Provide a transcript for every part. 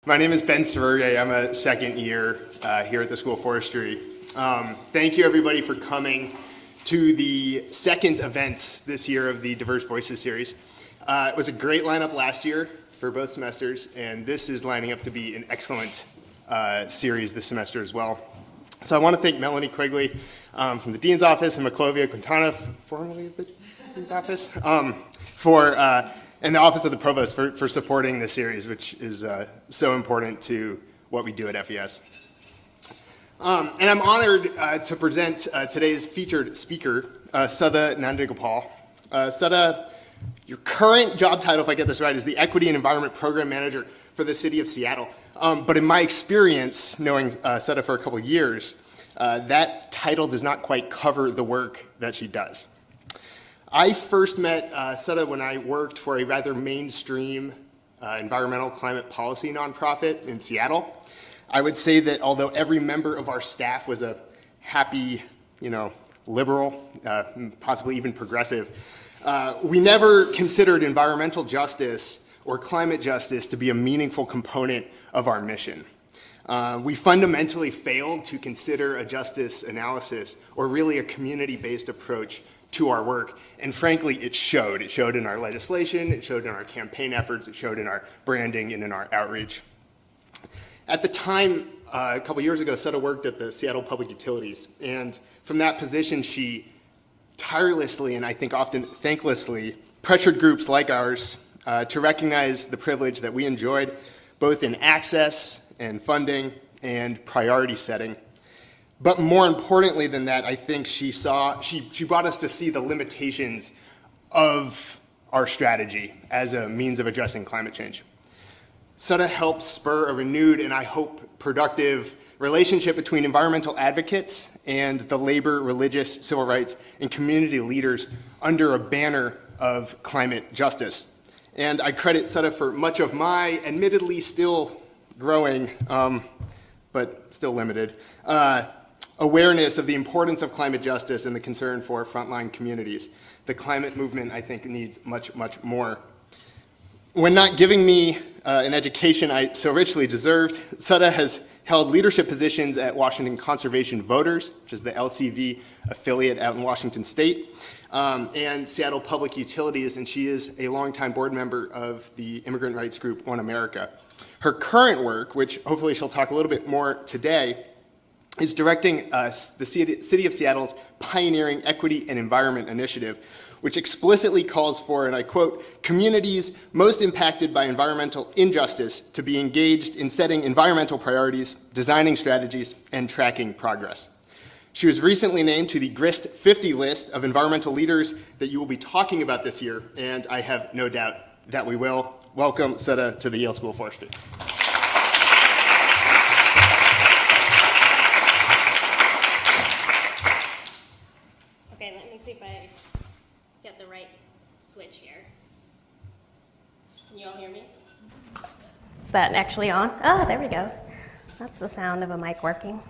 My name is Ben Sverge. I'm a second year here at the School of Forestry. Thank you everybody for coming to the second event this year of the Diverse Voices series. It was a great lineup last year for both semesters, and this is lining up to be an excellent series this semester as well. So I want to thank Melanie Quigley from the Dean's Office and Maclovia Quintana, formerly of the Dean's Office, and the Office of the Provost for supporting this series, which is so important to what we do at FES. And I'm honored to present today's featured speaker, Sudha Nandagopal. Sudha, your current job title, if I get this right, is the Equity and Environment Program Manager for the City of Seattle. But in my experience, knowing Sudha for a couple of years, that title does not quite cover the work that she does. I first met Sudha when I worked for a rather mainstream environmental climate policy nonprofit in Seattle. I would say that although every member of our staff was a happy, liberal, possibly even progressive, we never considered environmental justice or climate justice to be a meaningful component of our mission. We fundamentally failed to consider a justice analysis or really a community-based approach to our work, and frankly, it showed. It showed in our legislation, it showed in our campaign efforts, it showed in our branding and in our outreach. At the time, a couple years ago, Sudha worked at the Seattle Public Utilities, and from that position, she tirelessly, and I think often thanklessly, pressured groups like ours to recognize the privilege that we enjoyed, both in access and funding and priority setting. But more importantly than that, I think she brought us to see the limitations of our strategy as a means of addressing climate change. Sudha helps spur a renewed and I hope productive relationship between environmental advocates and the labor, religious, civil rights, and community leaders under a banner of climate justice. And I credit Sudha for much of my, admittedly still growing, but still limited, awareness of the importance of climate justice and the concern for frontline communities. The climate movement, I think, needs much, much more. When not giving me an education I so richly deserved, Sudha has held leadership positions at Washington Conservation Voters, which is the LCV affiliate out in Washington State, and Seattle Public Utilities, and she is a longtime board member of the immigrant rights group One America. Her current work, which hopefully she'll talk a little bit more today, is directing the City of Seattle's pioneering Equity and Environment Initiative, which explicitly calls for, and I quote, communities most impacted by environmental injustice to be engaged in setting environmental priorities, designing strategies, and tracking progress. She was recently named to the GRIST 50 list of environmental leaders that you will be talking about this year, and I have no doubt that we will. Welcome, Sudha, to the Yale School of Forestry. Okay, let me see if I get the right switch here. Can you all hear me? Is that actually on? Oh, there we go. That's the sound of a mic working.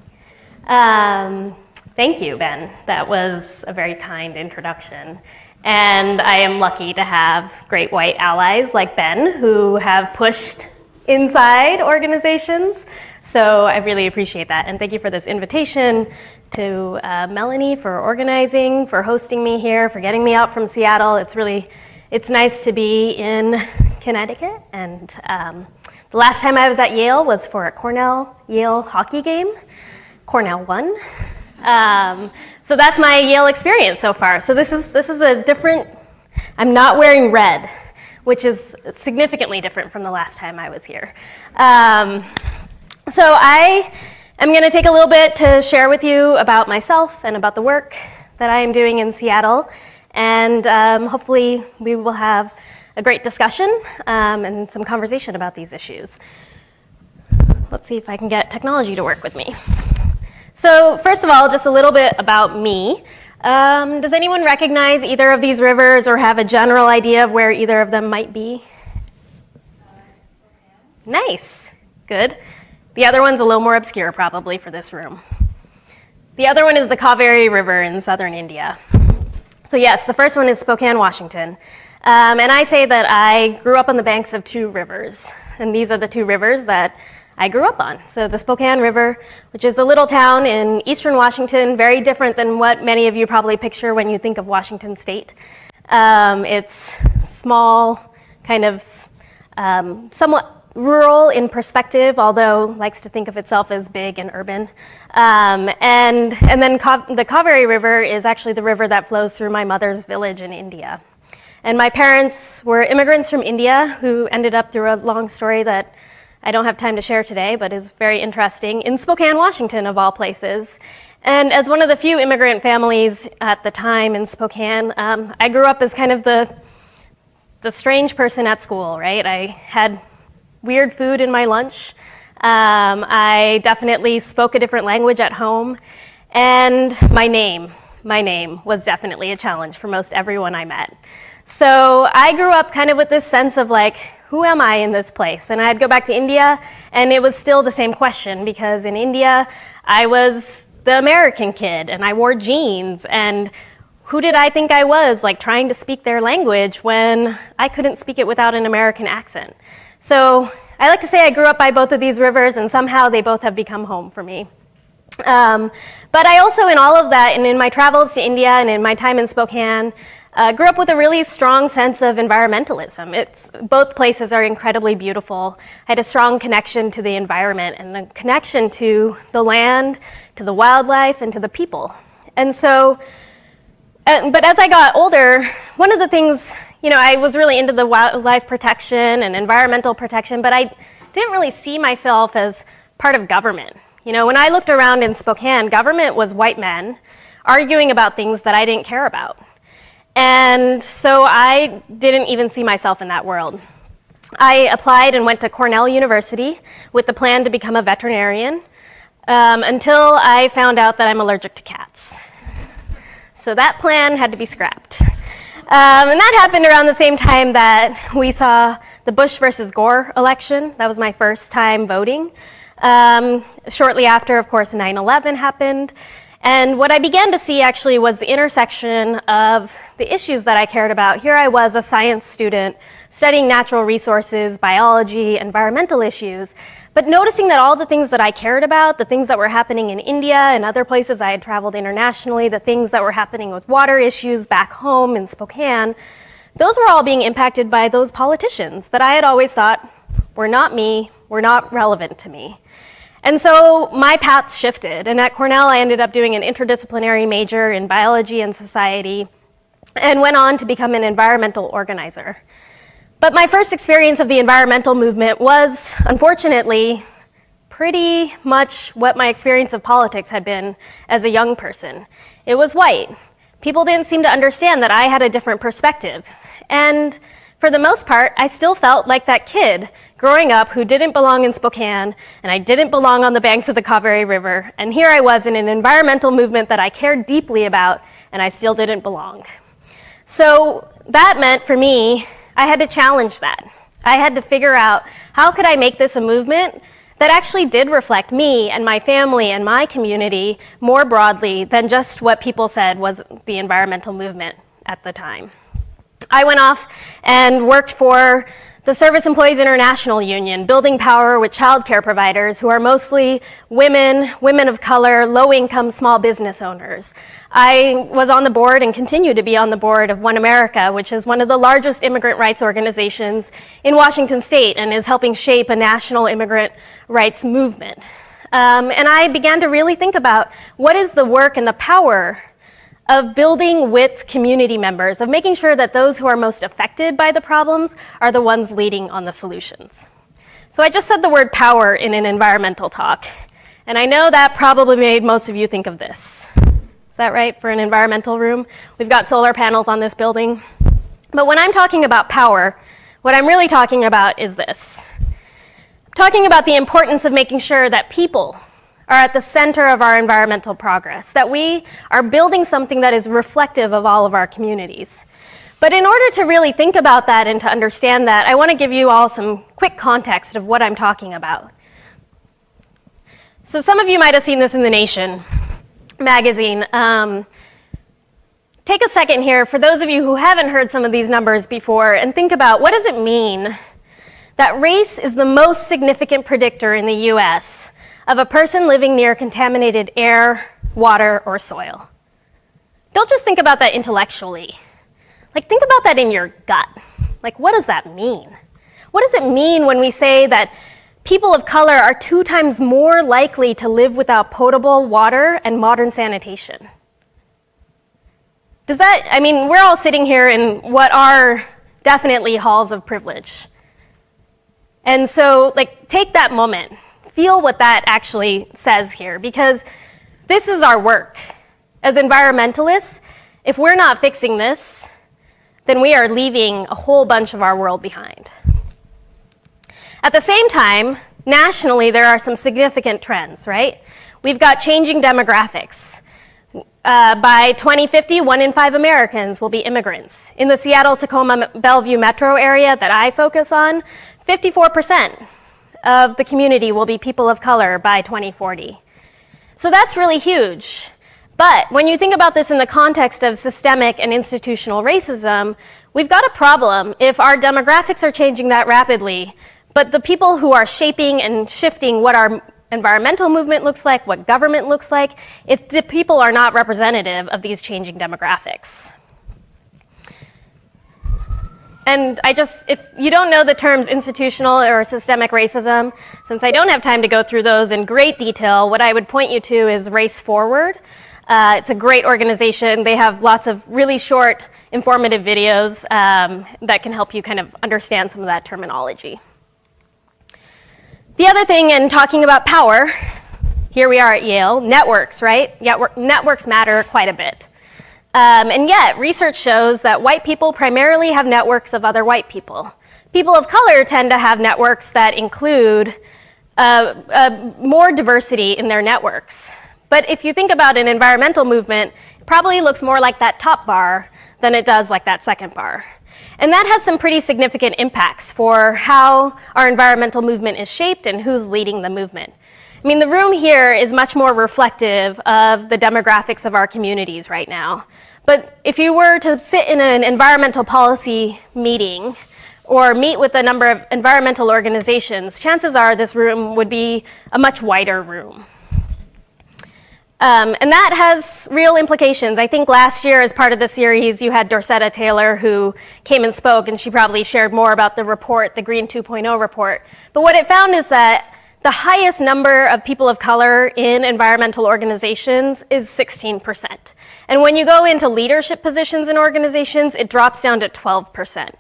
Thank you, Ben. That was a very kind introduction. And I am lucky to have great white allies like Ben who have pushed inside organizations. So I really appreciate that. And thank you for this invitation to Melanie for organizing, for hosting me here, for getting me out from Seattle. It's nice to be in Connecticut. And the last time I was at Yale was for a Cornell-Yale hockey game. Cornell won. So that's my Yale experience so far. So this is a different, I'm not wearing red, which is significantly different from the last time I was here. So I am going to take a little bit to share with you about myself and about the work that I am doing in Seattle. And hopefully we will have a great discussion and some conversation about these issues. Let's see if I can get technology to work with me. So first of all, just a little bit about me. Does anyone recognize either of these rivers or have a general idea of where either of them might be? Nice, good. The other one's a little more obscure probably for this room. The other one is the Kaveri River in southern India. So yes, the first one is Spokane, Washington. And I say that I grew up on the banks of two rivers. and these are the two rivers that I grew up on. So the Spokane River, which is a little town in eastern Washington, very different than what many of you probably picture when you think of Washington State. It's small, kind of somewhat rural in perspective, although likes to think of itself as big and urban. And then the Kaveri River is actually the river that flows through my mother's village in India. And my parents were immigrants from India who ended up, through a long story that I don't have time to share today, but is very interesting, in Spokane, Washington, of all places. And as one of the few immigrant families at the time in Spokane, I grew up as kind of the strange person at school, right? I had weird food in my lunch. I definitely spoke a different language at home. And my name was definitely a challenge for most everyone I met. So I grew up kind of with this sense of like, who am I in this place? And I'd go back to India, and it was still the same question, because in India, I was the American kid, and I wore jeans, and who did I think I was, like trying to speak their language when I couldn't speak it without an American accent? So I like to say I grew up by both of these rivers, and somehow they both have become home for me. But I also, in all of that, and in my travels to India and in my time in Spokane, grew up with a really strong sense of environmentalism. Both places are incredibly beautiful. I had a strong connection to the environment and a connection to the land, to the wildlife, and to the people. And so, but as I got older, one of the things, I was really into the wildlife protection and environmental protection, but I didn't really see myself as part of government. When I looked around in Spokane, government was white men arguing about things that I didn't care about. And so I didn't even see myself in that world. I applied and went to Cornell University with the plan to become a veterinarian until I found out that I'm allergic to cats. So that plan had to be scrapped. And that happened around the same time that we saw the Bush versus Gore election. That was my first time voting. Shortly after, of course, 9/11 happened. And what I began to see actually was the intersection of the issues that I cared about. Here I was, a science student, studying natural resources, biology, environmental issues, but noticing that all the things that I cared about, the things that were happening in India and other places I had traveled internationally, the things that were happening with water issues back home in Spokane, those were all being impacted by those politicians that I had always thought were not me, were not relevant to me. And so my path shifted, and at Cornell I ended up doing an interdisciplinary major in biology and society, and went on to become an environmental organizer. But my first experience of the environmental movement was, unfortunately, pretty much what my experience of politics had been as a young person. It was white. People didn't seem to understand that I had a different perspective. And for the most part, I still felt like that kid growing up who didn't belong in Spokane, and I didn't belong on the banks of the Kaveri River, and here I was in an environmental movement that I cared deeply about, and I still didn't belong. So that meant for me, I had to challenge that. I had to figure out, how could I make this a movement that actually did reflect me and my family and my community more broadly than just what people said was the environmental movement at the time. I went off and worked for the Service Employees International Union, building power with childcare providers who are mostly women of color, low-income small business owners. I was on the board and continue to be on the board of One America, which is one of the largest immigrant rights organizations in Washington State and is helping shape a national immigrant rights movement. And I began to really think about what is the work and the power of building with community members, of making sure that those who are most affected by the problems are the ones leading on the solutions. So I just said the word power in an environmental talk, and I know that probably made most of you think of this. Is that right, for an environmental room? We've got solar panels on this building. But when I'm talking about power, what I'm really talking about is this. I'm talking about the importance of making sure that people are at the center of our environmental progress, that we are building something that is reflective of all of our communities. But in order to really think about that and to understand that, I want to give you all some quick context of what I'm talking about. So some of you might have seen this in The Nation magazine. Take a second here, for those of you who haven't heard some of these numbers before, and think about, what does it mean that race is the most significant predictor in the US of a person living near contaminated air, water, or soil. Don't just think about that intellectually. Like, think about that in your gut. Like, what does that mean? What does it mean when we say that people of color are 2 times more likely to live without potable water and modern sanitation? Does that, I mean, we're all sitting here in what are definitely halls of privilege. And so, like, take that moment. Feel what that actually says here, because this is our work. As environmentalists, if we're not fixing this, then we are leaving a whole bunch of our world behind. At the same time, nationally, there are some significant trends, right? We've got changing demographics. By 2050, 1 in 5 Americans will be immigrants. In the Seattle-Tacoma-Bellevue metro area that I focus on, 54% of the community will be people of color by 2040. So that's really huge. But when you think about this in the context of systemic and institutional racism, we've got a problem if our demographics are changing that rapidly, but the people who are shaping and shifting what our environmental movement looks like, what government looks like, if the people are not representative of these changing demographics. And if you don't know the terms institutional or systemic racism, since I don't have time to go through those in great detail, what I would point you to is Race Forward. It's a great organization. They have lots of really short, informative videos that can help you kind of understand some of that terminology. The other thing in talking about power, here we are at Yale, networks, right? Networks matter quite a bit. And yet, research shows that white people primarily have networks of other white people. People of color tend to have networks that include more diversity in their networks. But if you think about an environmental movement, it probably looks more like that top bar than it does like that second bar. And that has some pretty significant impacts for how our environmental movement is shaped and who's leading the movement. I mean, the room here is much more reflective of the demographics of our communities right now. But if you were to sit in an environmental policy meeting or meet with a number of environmental organizations, chances are this room would be a much wider room. And that has real implications. I think last year, as part of the series, you had Dorcetta Taylor, who came and spoke, and she probably shared more about the report, the Green 2.0 report. But what it found is that the highest number of people of color in environmental organizations is 16%. And when you go into leadership positions in organizations, it drops down to 12%.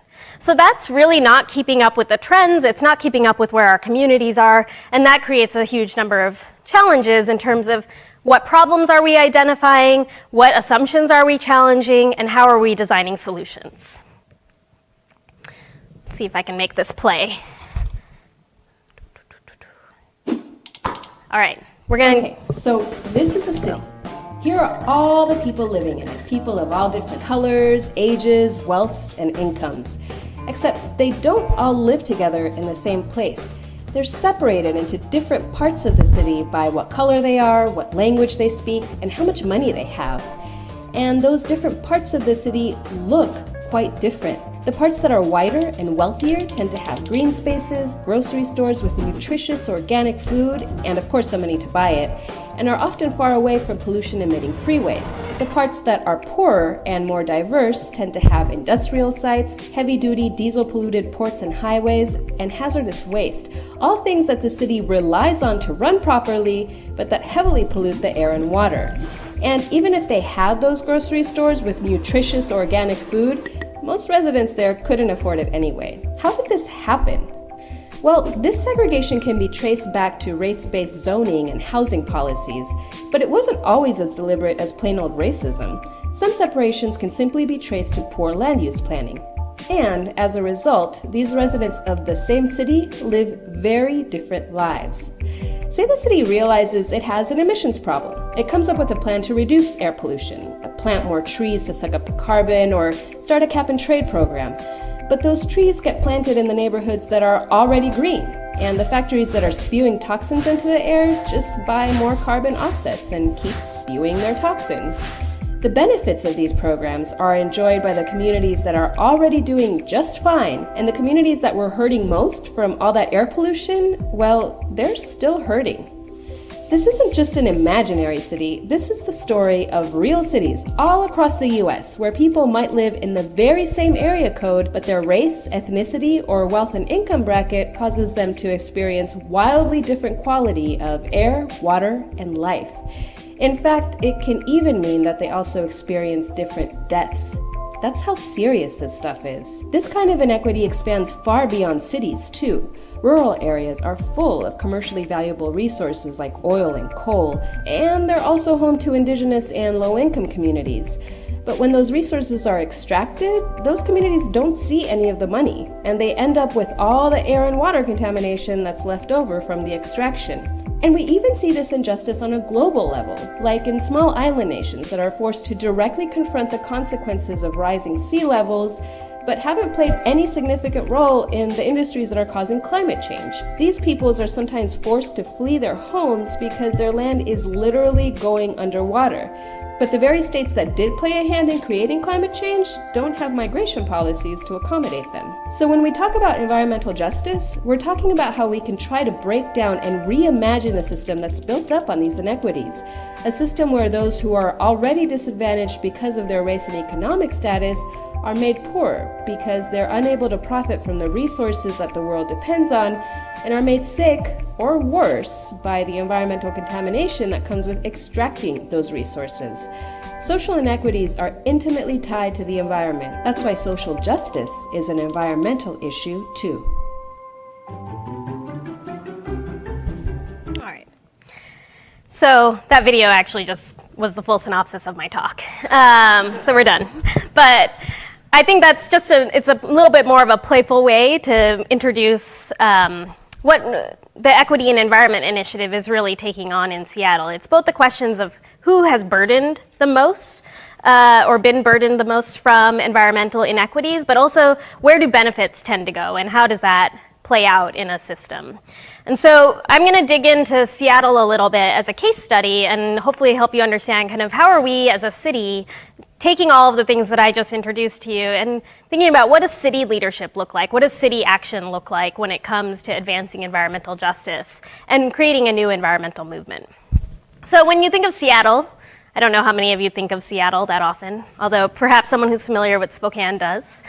So that's really not keeping up with the trends, it's not keeping up with where our communities are, and that creates a huge number of challenges in terms of what problems are we identifying, what assumptions are we challenging, and how are we designing solutions? Let's see if I can make this play. All right, we're going to... Okay, so this is a city. Here are all the people living in it, people of all different colors, ages, wealths, and incomes. Except they don't all live together in the same place. They're separated into different parts of the city by what color they are, what language they speak, and how much money they have. And those different parts of the city look quite different. The parts that are whiter and wealthier tend to have green spaces, grocery stores with nutritious organic food, and of course the money to buy it, and are often far away from pollution-emitting freeways. The parts that are poorer and more diverse tend to have industrial sites, heavy-duty diesel-polluted ports and highways, and hazardous waste, all things that the city relies on to run properly, but that heavily pollute the air and water. And even if they had those grocery stores with nutritious organic food, most residents there couldn't afford it anyway. How did this happen? Well, this segregation can be traced back to race-based zoning and housing policies, but it wasn't always as deliberate as plain old racism. Some separations can simply be traced to poor land use planning. And as a result, these residents of the same city live very different lives. Say the city realizes it has an emissions problem. It comes up with a plan to reduce air pollution, plant more trees to suck up the carbon, or start a cap-and-trade program. But those trees get planted in the neighborhoods that are already green, and the factories that are spewing toxins into the air just buy more carbon offsets and keep spewing their toxins. The benefits of these programs are enjoyed by the communities that are already doing just fine, and the communities that were hurting most from all that air pollution, well, they're still hurting. This isn't just an imaginary city, this is the story of real cities all across the US where people might live in the very same area code, but their race, ethnicity, or wealth and income bracket causes them to experience wildly different quality of air, water, and life. In fact, it can even mean that they also experience different deaths. That's how serious this stuff is. This kind of inequity expands far beyond cities, too. Rural areas are full of commercially valuable resources like oil and coal, and they're also home to indigenous and low-income communities. But when those resources are extracted, those communities don't see any of the money, and they end up with all the air and water contamination that's left over from the extraction. And we even see this injustice on a global level, like in small island nations that are forced to directly confront the consequences of rising sea levels, but haven't played any significant role in the industries that are causing climate change. These peoples are sometimes forced to flee their homes because their land is literally going underwater. But the very states that did play a hand in creating climate change don't have migration policies to accommodate them. So when we talk about environmental justice, we're talking about how we can try to break down and reimagine a system that's built up on these inequities. A system where those who are already disadvantaged because of their race and economic status are made poor because they're unable to profit from the resources that the world depends on and are made sick or worse by the environmental contamination that comes with extracting those resources. Social inequities are intimately tied to the environment. That's why social justice is an environmental issue too. All right. So that video actually just was the full synopsis of my talk. So we're done. But I think that's just it's a little bit more of a playful way to introduce what the Equity and Environment Initiative is really taking on in Seattle. It's both the questions of who has burdened the most or been burdened the most from environmental inequities, but also where do benefits tend to go and how does that play out in a system. And so I'm going to dig into Seattle a little bit as a case study and hopefully help you understand kind of how are we as a city taking all of the things that I just introduced to you and thinking about what does city leadership look like? What does city action look like when it comes to advancing environmental justice and creating a new environmental movement? So when you think of Seattle, I don't know how many of you think of Seattle that often, although perhaps someone who's familiar with Spokane does.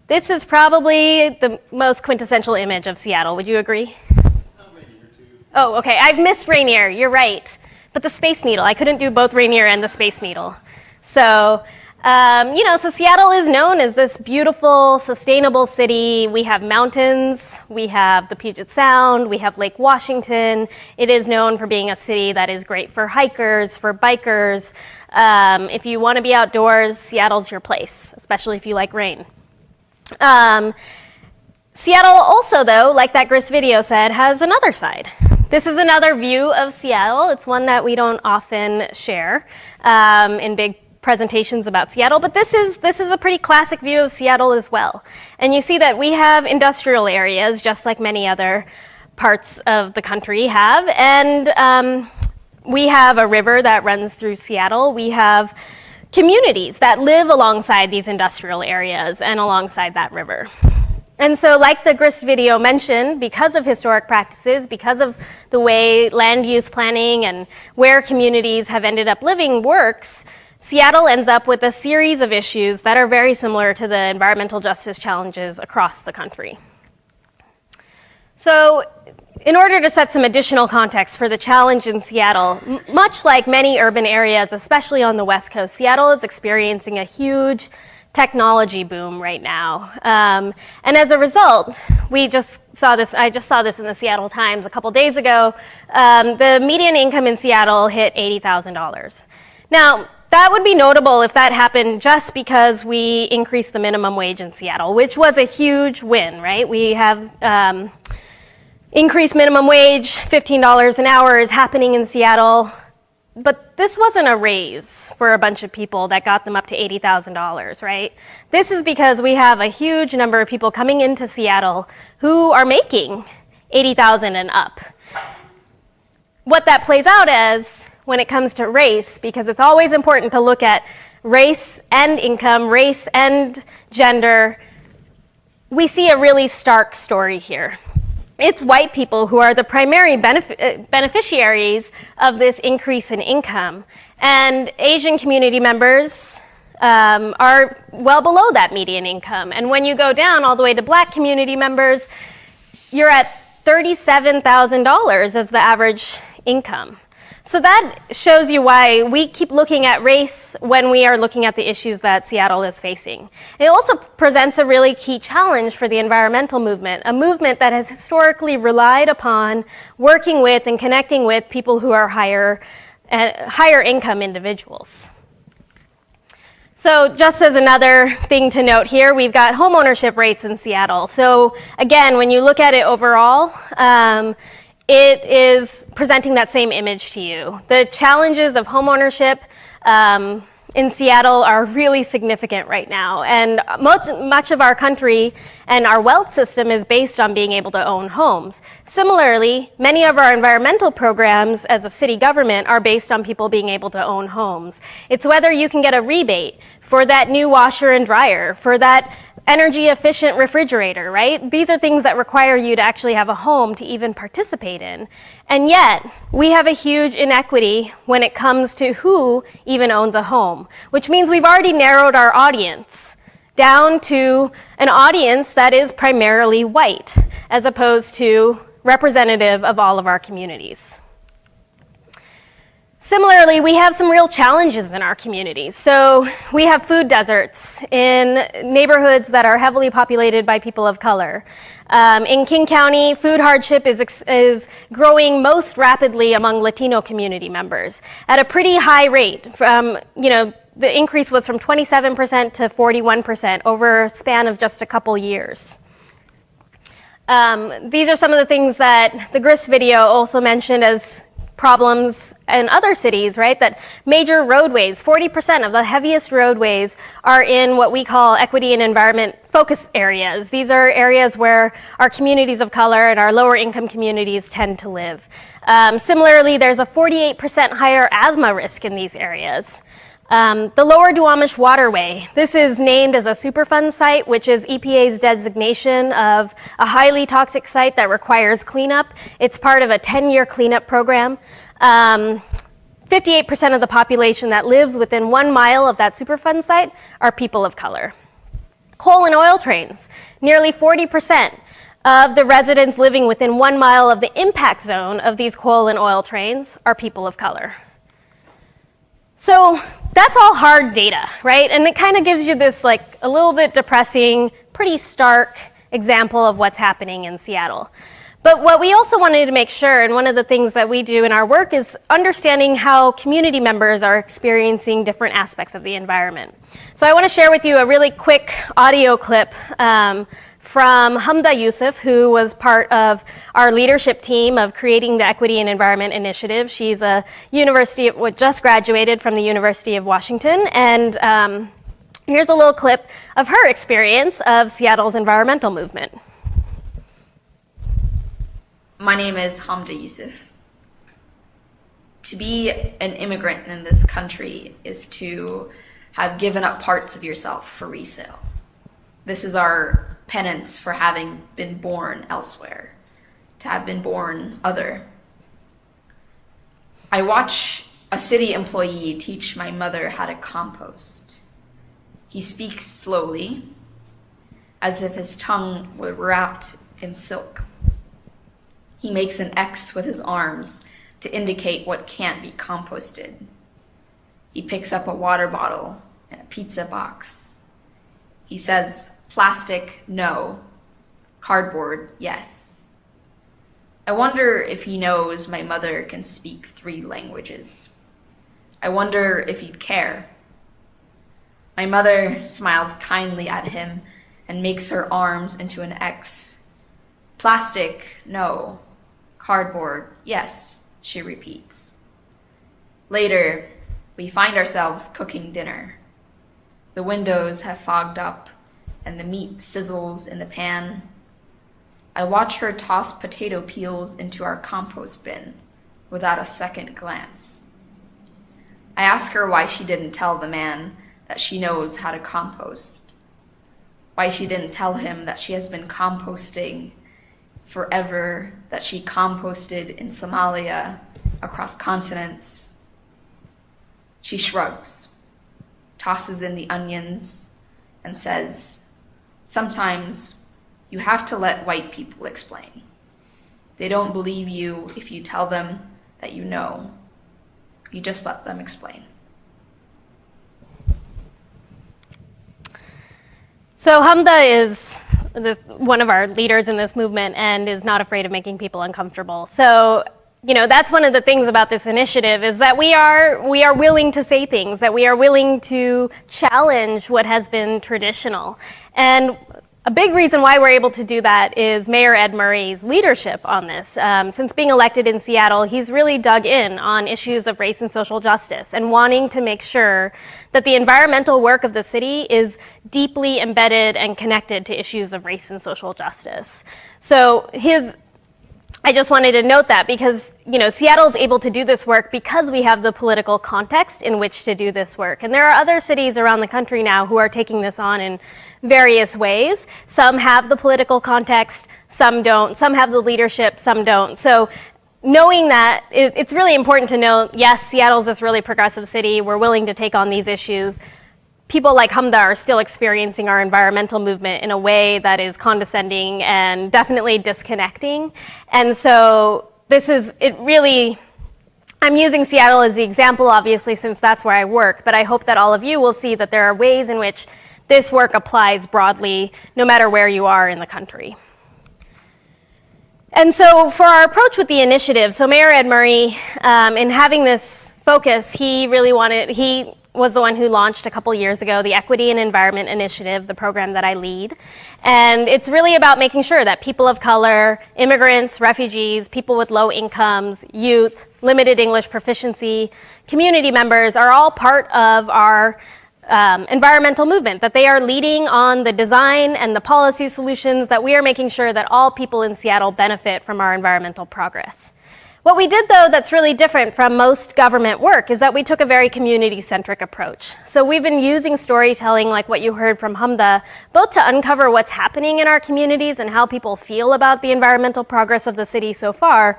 This is probably the most quintessential image of Seattle. Would you agree? Rainier too. Oh, okay. I've missed Rainier. You're right. But the Space Needle. I couldn't do both Rainier and the Space Needle. So, so Seattle is known as this beautiful, sustainable city. We have mountains. We have the Puget Sound. We have Lake Washington. It is known for being a city that is great for hikers, for bikers. If you want to be outdoors, Seattle's your place, especially if you like rain. Seattle also, though, like that Grist video said, has another side. This is another view of Seattle. It's one that we don't often share in big presentations about Seattle, but this is a pretty classic view of Seattle as well. And you see that we have industrial areas, just like many other parts of the country have, and we have a river that runs through Seattle. We have communities that live alongside these industrial areas and alongside that river. And so like the Grist video mentioned, because of historic practices, because of the way land use planning and where communities have ended up living works, Seattle ends up with a series of issues that are very similar to the environmental justice challenges across the country. So in order to set some additional context for the challenge in Seattle, much like many urban areas, especially on the West Coast, Seattle is experiencing a huge technology boom right now. And as a result, I just saw this in the Seattle Times a couple days ago, the median income in Seattle hit $80,000. Now, that would be notable if that happened just because we increased the minimum wage in Seattle, which was a huge win, right? We have increased minimum wage, $15 an hour is happening in Seattle. But this wasn't a raise for a bunch of people that got them up to $80,000, right? This is because we have a huge number of people coming into Seattle who are making $80,000 and up. What that plays out as when it comes to race, because it's always important to look at race and income, race and gender, we see a really stark story here. It's white people who are the primary beneficiaries of this increase in income. And Asian community members are well below that median income. And when you go down all the way to Black community members, you're at $37,000 as the average income. So that shows you why we keep looking at race when we are looking at the issues that Seattle is facing. It also presents a really key challenge for the environmental movement, a movement that has historically relied upon working with and connecting with people who are higher income individuals. So just as another thing to note here, we've got homeownership rates in Seattle. So again, when you look at it overall, it is presenting that same image to you. The challenges of homeownership in Seattle are really significant right now. And much of our country and our wealth system is based on being able to own homes. Similarly, many of our environmental programs as a city government are based on people being able to own homes. It's whether you can get a rebate for that new washer and dryer, for that energy efficient refrigerator, right? These are things that require you to actually have a home to even participate in. And yet, we have a huge inequity when it comes to who even owns a home, which means we've already narrowed our audience down to an audience that is primarily white, as opposed to representative of all of our communities. Similarly, we have some real challenges in our communities. So we have food deserts in neighborhoods that are heavily populated by people of color. In King County, food hardship is growing most rapidly among Latino community members at a pretty high rate. The increase was from 27% to 41% over a span of just a couple years. These are some of the things that the Grist video also mentioned as problems in other cities, right? That major roadways, 40% of the heaviest roadways are in what we call equity and environment focus areas. These are areas where our communities of color and our lower income communities tend to live. Similarly, there's a 48% higher asthma risk in these areas. The Lower Duwamish Waterway, this is named as a Superfund site, which is EPA's designation of a highly toxic site that requires cleanup. It's part of a 10-year cleanup program. 58% of the population that lives within 1 mile of that Superfund site are people of color. Coal and oil trains, nearly 40% of the residents living within 1 mile of the impact zone of these coal and oil trains are people of color. So that's all hard data, right? And it kind of gives you this like a little bit depressing, pretty stark example of what's happening in Seattle. But what we also wanted to make sure, and one of the things that we do in our work, is understanding how community members are experiencing different aspects of the environment. So I want to share with you a really quick audio clip from Hamda Yusuf, who was part of our leadership team of creating the Equity and Environment Initiative. She's just graduated from the University of Washington, and here's a little clip of her experience of Seattle's environmental movement. My name is Hamda Yusuf. To be an immigrant in this country is to have given up parts of yourself for resale. This is our penance for having been born elsewhere, to have been born other. I watch a city employee teach my mother how to compost. He speaks slowly, as if his tongue were wrapped in silk. He makes an X with his arms to indicate what can't be composted. He picks up a water bottle and a pizza box. He says, "Plastic, no. Cardboard, yes." I wonder if he knows my mother can speak 3 languages. I wonder if he'd care. My mother smiles kindly at him and makes her arms into an X. "Plastic, no. Cardboard, yes," she repeats. Later, we find ourselves cooking dinner. The windows have fogged up and the meat sizzles in the pan. I watch her toss potato peels into our compost bin without a second glance. I ask her why she didn't tell the man that she knows how to compost. Why she didn't tell him that she has been composting forever, that she composted in Somalia, across continents. She shrugs, tosses in the onions, and says, "Sometimes you have to let white people explain. They don't believe you if you tell them that you know. You just let them explain." So Hamda is one of our leaders in this movement and is not afraid of making people uncomfortable. So, that's one of the things about this initiative is that we are willing to say things, that we are willing to challenge what has been traditional. And a big reason why we're able to do that is Mayor Ed Murray's leadership on this. Since being elected in Seattle, he's really dug in on issues of race and social justice and wanting to make sure that the environmental work of the city is deeply embedded and connected to issues of race and social justice. So I just wanted to note that because, Seattle is able to do this work because we have the political context in which to do this work. And there are other cities around the country now who are taking this on in various ways. Some have the political context, some don't. Some have the leadership, some don't. So knowing that, it's really important to know, yes, Seattle's this really progressive city. We're willing to take on these issues. People like Hamda are still experiencing our environmental movement in a way that is condescending and definitely disconnecting. And so I'm using Seattle as the example, obviously, since that's where I work, but I hope that all of you will see that there are ways in which this work applies broadly, no matter where you are in the country. And so for our approach with the initiative, so Mayor Ed Murray, in having this focus, he was the one who launched a couple years ago the Equity and Environment Initiative, the program that I lead. And it's really about making sure that people of color, immigrants, refugees, people with low incomes, youth, limited English proficiency, community members are all part of our environmental movement, that they are leading on the design and the policy solutions, that we are making sure that all people in Seattle benefit from our environmental progress. What we did, though, that's really different from most government work is that we took a very community-centric approach. So we've been using storytelling like what you heard from Hamda, both to uncover what's happening in our communities and how people feel about the environmental progress of the city so far,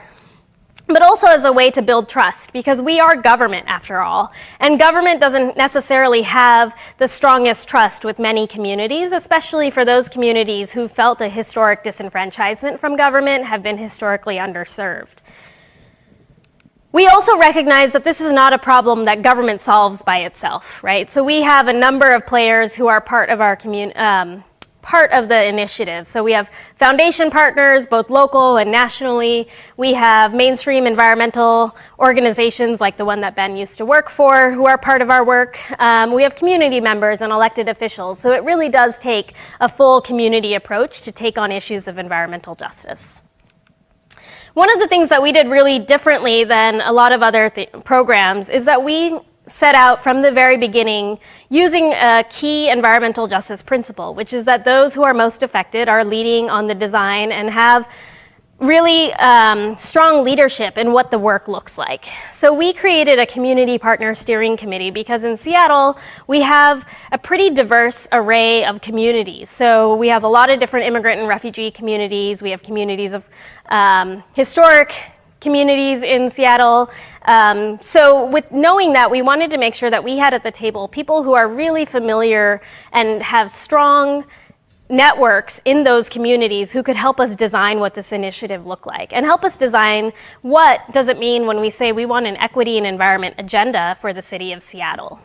but also as a way to build trust, because we are government after all. And government doesn't necessarily have the strongest trust with many communities, especially for those communities who felt a historic disenfranchisement from government, have been historically underserved. We also recognize that this is not a problem that government solves by itself, right? So we have a number of players who are part of our part of the initiative. So we have foundation partners, both local and nationally. We have mainstream environmental organizations like the one that Ben used to work for, who are part of our work. We have community members and elected officials. So it really does take a full community approach to take on issues of environmental justice. One of the things that we did really differently than a lot of other programs is that we set out from the very beginning using a key environmental justice principle, which is that those who are most affected are leading on the design and have really strong leadership in what the work looks like. So we created a community partner steering committee because in Seattle, we have a pretty diverse array of communities. So we have a lot of different immigrant and refugee communities. We have communities of historic communities in Seattle. So with knowing that, we wanted to make sure that we had at the table people who are really familiar and have strong networks in those communities who could help us design what this initiative looked like and help us design what does it mean when we say we want an equity and environment agenda for the city of Seattle.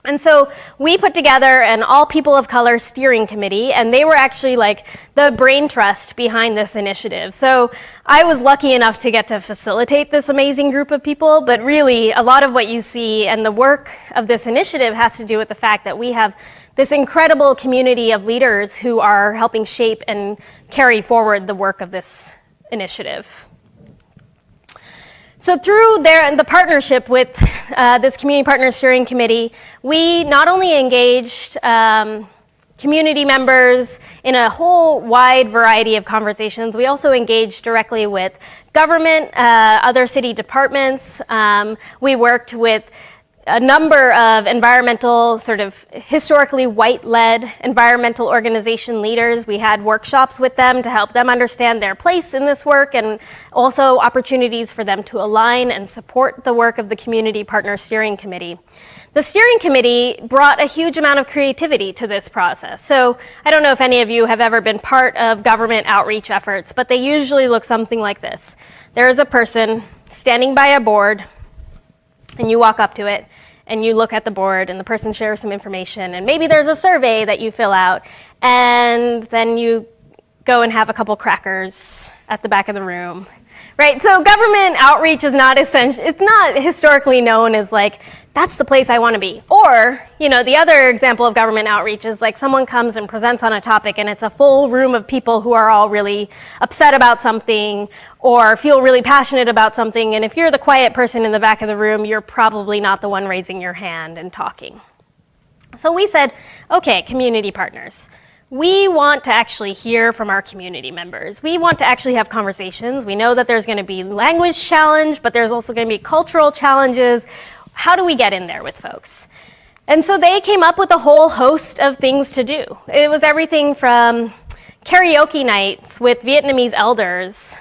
And so we put together an all people of color steering committee, and they were actually like the brain trust behind this initiative. So I was lucky enough to get to facilitate this amazing group of people, but really a lot of what you see and the work of this initiative has to do with the fact that we have this incredible community of leaders who are helping shape and carry forward the work of this initiative. So through the partnership with this Community Partners Steering Committee, we not only engaged community members in a whole wide variety of conversations, we also engaged directly with government, other city departments. We worked with a number of environmental, sort of historically white-led environmental organization leaders. We had workshops with them to help them understand their place in this work, and also opportunities for them to align and support the work of the Community Partner Steering Committee. The steering committee brought a huge amount of creativity to this process. So I don't know if any of you have ever been part of government outreach efforts, but they usually look something like this. There is a person standing by a board, and you walk up to it, and you look at the board, and the person shares some information, and maybe there's a survey that you fill out, and then you go and have a couple crackers at the back of the room, right? So government outreach is not essential. It's not historically known as like, that's the place I want to be. Or, the other example of government outreach is like someone comes and presents on a topic and it's a full room of people who are all really upset about something or feel really passionate about something. And if you're the quiet person in the back of the room, you're probably not the one raising your hand and talking. So we said, okay, community partners. We want to actually hear from our community members. We want to actually have conversations. We know that there's going to be language challenge, but there's also going to be cultural challenges. How do we get in there with folks? And so they came up with a whole host of things to do. It was everything from karaoke nights with Vietnamese elders,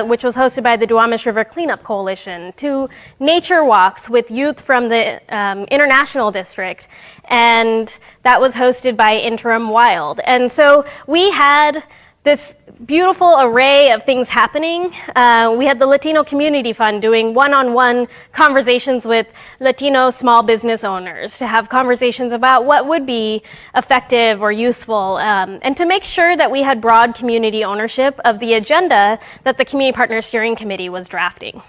which was hosted by the Duwamish River Cleanup Coalition, to nature walks with youth from the International District, and that was hosted by Interim Wild. And so we had this beautiful array of things happening. We had the Latino Community Fund doing one-on-one conversations with Latino small business owners to have conversations about what would be effective or useful, and to make sure that we had broad community ownership of the agenda that the Community Partner Steering Committee was drafting.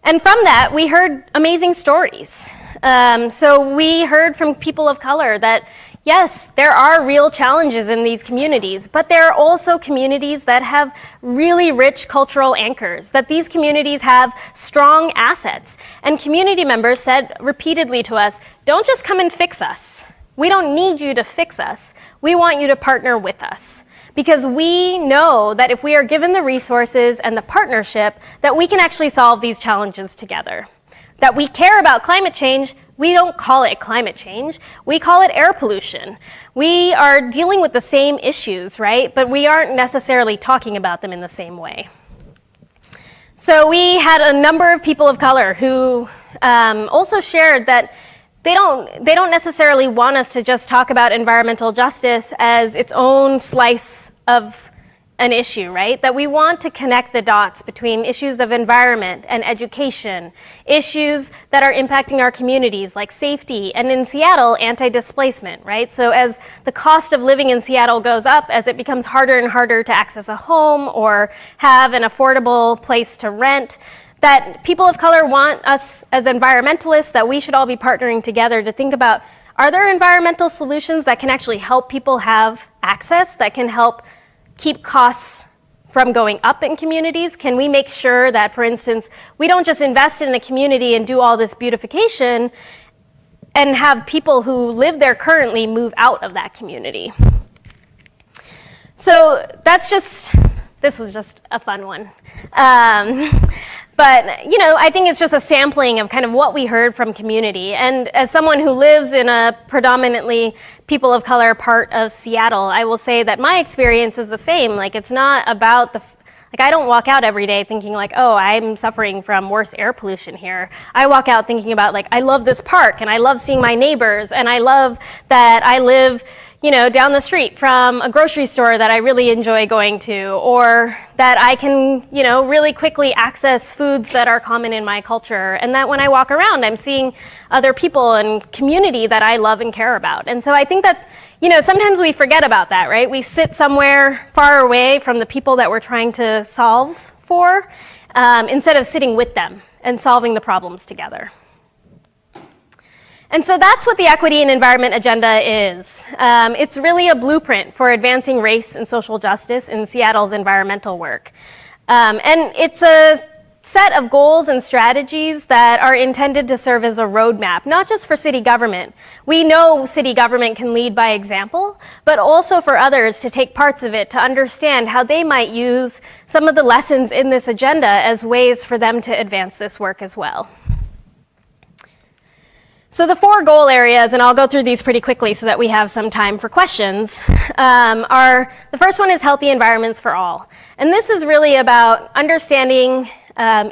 And from that, we heard amazing stories. So we heard from people of color that yes, there are real challenges in these communities, but there are also communities that have really rich cultural anchors, that these communities have strong assets. And community members said repeatedly to us, don't just come and fix us. We don't need you to fix us. We want you to partner with us. Because we know that if we are given the resources and the partnership, that we can actually solve these challenges together. That we care about climate change. We don't call it climate change. We call it air pollution. We are dealing with the same issues, right? But we aren't necessarily talking about them in the same way. So we had a number of people of color who also shared that they don't necessarily want us to just talk about environmental justice as its own slice of an issue, right? That we want to connect the dots between issues of environment and education, issues that are impacting our communities like safety, and in Seattle, anti-displacement, right? So as the cost of living in Seattle goes up, as it becomes harder and harder to access a home or have an affordable place to rent, that people of color want us as environmentalists, that we should all be partnering together to think about, are there environmental solutions that can actually help people have access, that can help keep costs from going up in communities? Can we make sure that, for instance, we don't just invest in a community and do all this beautification and have people who live there currently move out of that community? So this was just a fun one. But, I think it's just a sampling of kind of what we heard from community. And as someone who lives in a predominantly people of color part of Seattle, I will say that my experience is the same. Like, it's not about I don't walk out every day thinking like, oh, I'm suffering from worse air pollution here. I walk out thinking about I love this park, and I love seeing my neighbors, and I love that I live down the street from a grocery store that I really enjoy going to, or that I can, really quickly access foods that are common in my culture, and that when I walk around, I'm seeing other people and community that I love and care about. And so I think that, sometimes we forget about that, right? We sit somewhere far away from the people that we're trying to solve for, instead of sitting with them and solving the problems together. And so that's what the Equity and Environment Agenda is. It's really a blueprint for advancing race and social justice in Seattle's environmental work. And it's a set of goals and strategies that are intended to serve as a roadmap, not just for city government. We know city government can lead by example, but also for others to take parts of it to understand how they might use some of the lessons in this agenda as ways for them to advance this work as well. So the 4 goal areas, and I'll go through these pretty quickly so that we have some time for questions, are the first one is healthy environments for all. And this is really about understanding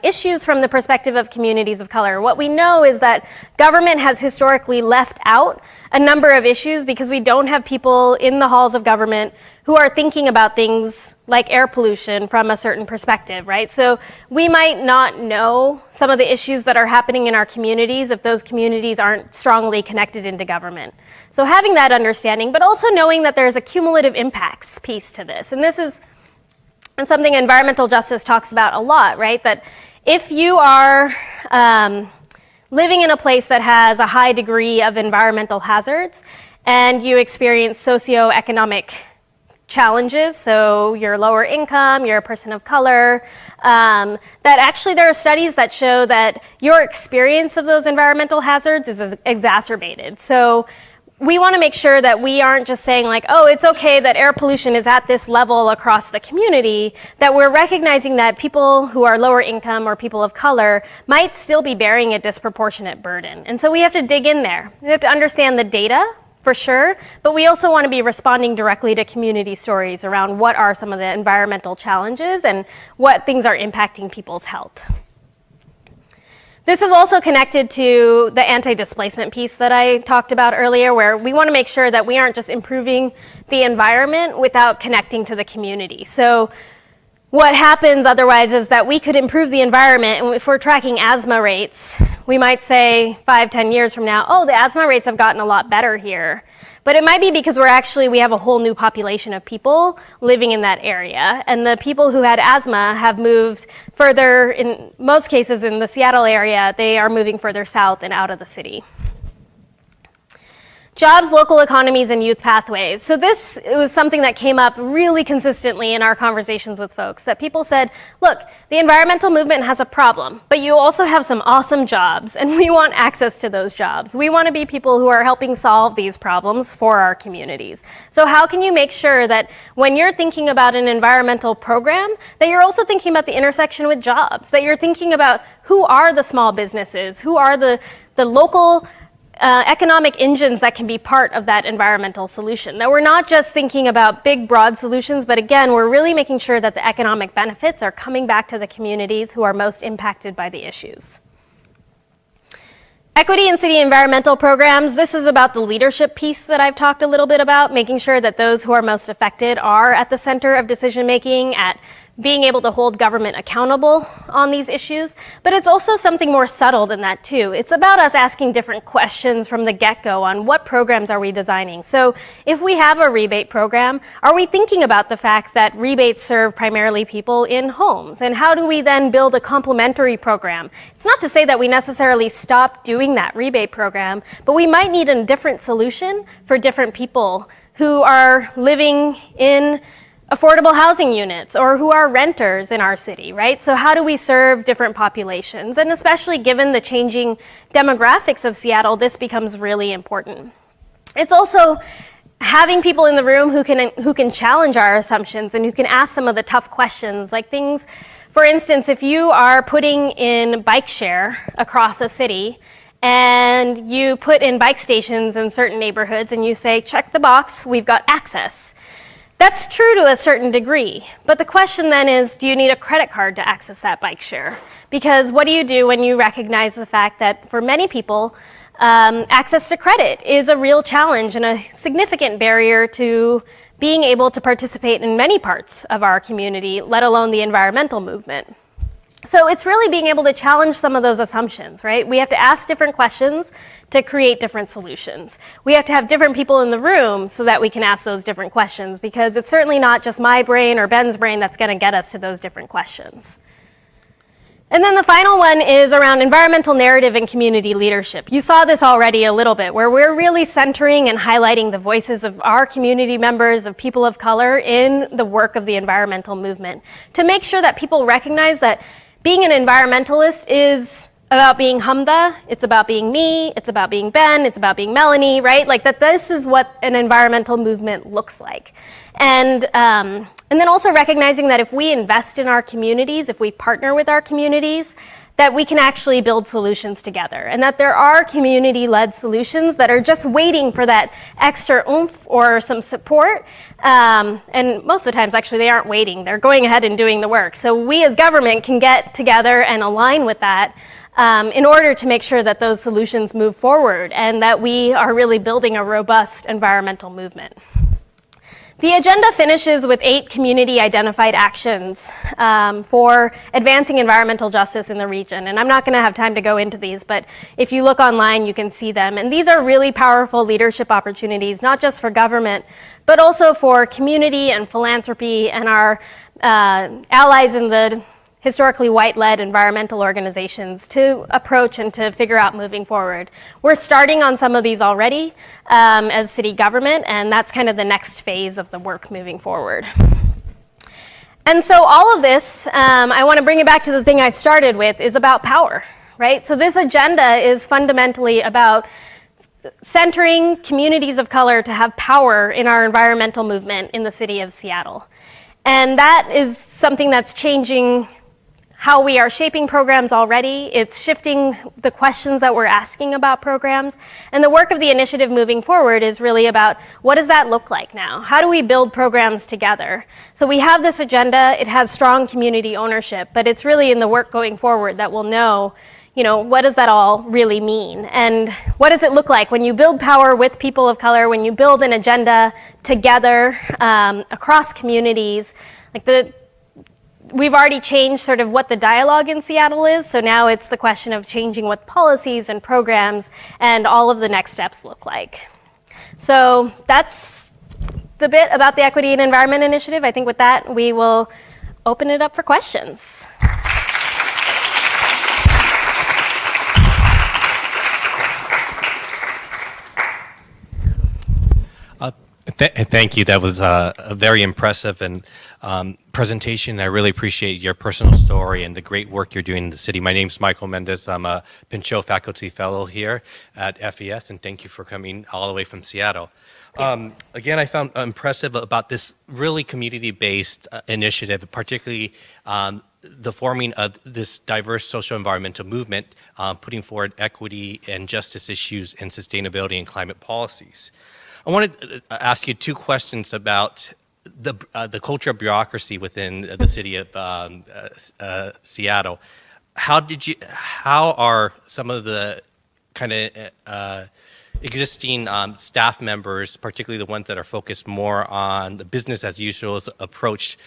issues from the perspective of communities of color. What we know is that government has historically left out a number of issues because we don't have people in the halls of government who are thinking about things like air pollution from a certain perspective, right? So we might not know some of the issues that are happening in our communities if those communities aren't strongly connected into government. So having that understanding, but also knowing that there's a cumulative impacts piece to this. And this is something environmental justice talks about a lot, right? That if you are living in a place that has a high degree of environmental hazards and you experience socioeconomic challenges, so you're lower income, you're a person of color, that actually there are studies that show that your experience of those environmental hazards is exacerbated. So we want to make sure that we aren't just saying like, oh, it's okay that air pollution is at this level across the community, that we're recognizing that people who are lower income or people of color might still be bearing a disproportionate burden. And so we have to dig in there. We have to understand the data for sure, but we also want to be responding directly to community stories around what are some of the environmental challenges and what things are impacting people's health. This is also connected to the anti-displacement piece that I talked about earlier, where we want to make sure that we aren't just improving the environment without connecting to the community. So what happens otherwise is that we could improve the environment, and if we're tracking asthma rates, we might say 5-10 years from now, oh, the asthma rates have gotten a lot better here. But it might be because we have a whole new population of people living in that area. And the people who had asthma have moved further, in most cases in the Seattle area, they are moving further south and out of the city. Jobs, local economies, and youth pathways. So this was something that came up really consistently in our conversations with folks, that people said, look, the environmental movement has a problem, but you also have some awesome jobs, and we want access to those jobs. We want to be people who are helping solve these problems for our communities. So how can you make sure that when you're thinking about an environmental program, that you're also thinking about the intersection with jobs, that you're thinking about who are the small businesses, who are the local economic engines that can be part of that environmental solution. That we're not just thinking about big, broad solutions, but again, we're really making sure that the economic benefits are coming back to the communities who are most impacted by the issues. Equity in city environmental programs. This is about the leadership piece that I've talked a little bit about, making sure that those who are most affected are at the center of decision making, at being able to hold government accountable on these issues. But it's also something more subtle than that too. It's about us asking different questions from the get-go on what programs are we designing. So if we have a rebate program, are we thinking about the fact that rebates serve primarily people in homes? And how do we then build a complementary program? It's not to say that we necessarily stop doing that rebate program, but we might need a different solution for different people who are living in affordable housing units or who are renters in our city, right? So how do we serve different populations? And especially given the changing demographics of Seattle, this becomes really important. It's also having people in the room who can challenge our assumptions and who can ask some of the tough questions, like things, for instance, if you are putting in bike share across the city and you put in bike stations in certain neighborhoods and you say, check the box, we've got access. That's true to a certain degree, but the question then is, do you need a credit card to access that bike share? Because what do you do when you recognize the fact that for many people, access to credit is a real challenge and a significant barrier to being able to participate in many parts of our community, let alone the environmental movement. So it's really being able to challenge some of those assumptions, right? We have to ask different questions to create different solutions. We have to have different people in the room so that we can ask those different questions, because it's certainly not just my brain or Ben's brain that's going to get us to those different questions. And then the final one is around environmental narrative and community leadership. You saw this already a little bit, where we're really centering and highlighting the voices of our community members, of people of color in the work of the environmental movement, to make sure that people recognize that being an environmentalist is about being Hamda, it's about being me, it's about being Ben, it's about being Melanie, right? Like that this is what an environmental movement looks like. And then also recognizing that if we invest in our communities, if we partner with our communities, that we can actually build solutions together, and that there are community-led solutions that are just waiting for that extra oomph or some support. And most of the times, actually, they aren't waiting. They're going ahead and doing the work. So we as government can get together and align with that in order to make sure that those solutions move forward and that we are really building a robust environmental movement. The agenda finishes with 8 community-identified actions for advancing environmental justice in the region. And I'm not going to have time to go into these, but if you look online, you can see them. And these are really powerful leadership opportunities, not just for government, but also for community and philanthropy and our allies in the historically white-led environmental organizations to approach and to figure out moving forward. We're starting on some of these already as city government, and that's kind of the next phase of the work moving forward. And so all of this, I want to bring it back to the thing I started with, is about power, right? So this agenda is fundamentally about centering communities of color to have power in our environmental movement in the city of Seattle. And that is something that's changing how we are shaping programs already. It's shifting the questions that we're asking about programs. And the work of the initiative moving forward is really about, what does that look like now? How do we build programs together? So we have this agenda, it has strong community ownership, but it's really in the work going forward that we'll know, what does that all really mean? And what does it look like when you build power with people of color, when you build an agenda together across communities? We've already changed sort of what the dialogue in Seattle is, so now it's the question of changing what policies and programs and all of the next steps look like. So that's the bit about the Equity and Environment Initiative. I think with that, we will open it up for questions. Thank you. That was a very impressive and presentation. I really appreciate your personal story and the great work you're doing in the city. My name's Michael Mendez. I'm a Pinchot Faculty Fellow here at FES, and thank you for coming all the way from Seattle. Again, I found impressive about this really community-based initiative, particularly the forming of this diverse social environmental movement, putting forward equity and justice issues and sustainability and climate policies. I wanted to ask you 2 questions about the culture of bureaucracy within the city of Seattle. How are some of the kind of existing staff members, particularly the ones that are focused more on the business as usual approach,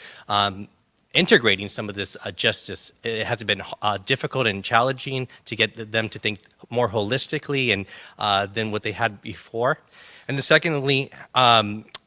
integrating some of this justice? It has been difficult and challenging to get them to think more holistically and than what they had before. And then secondly,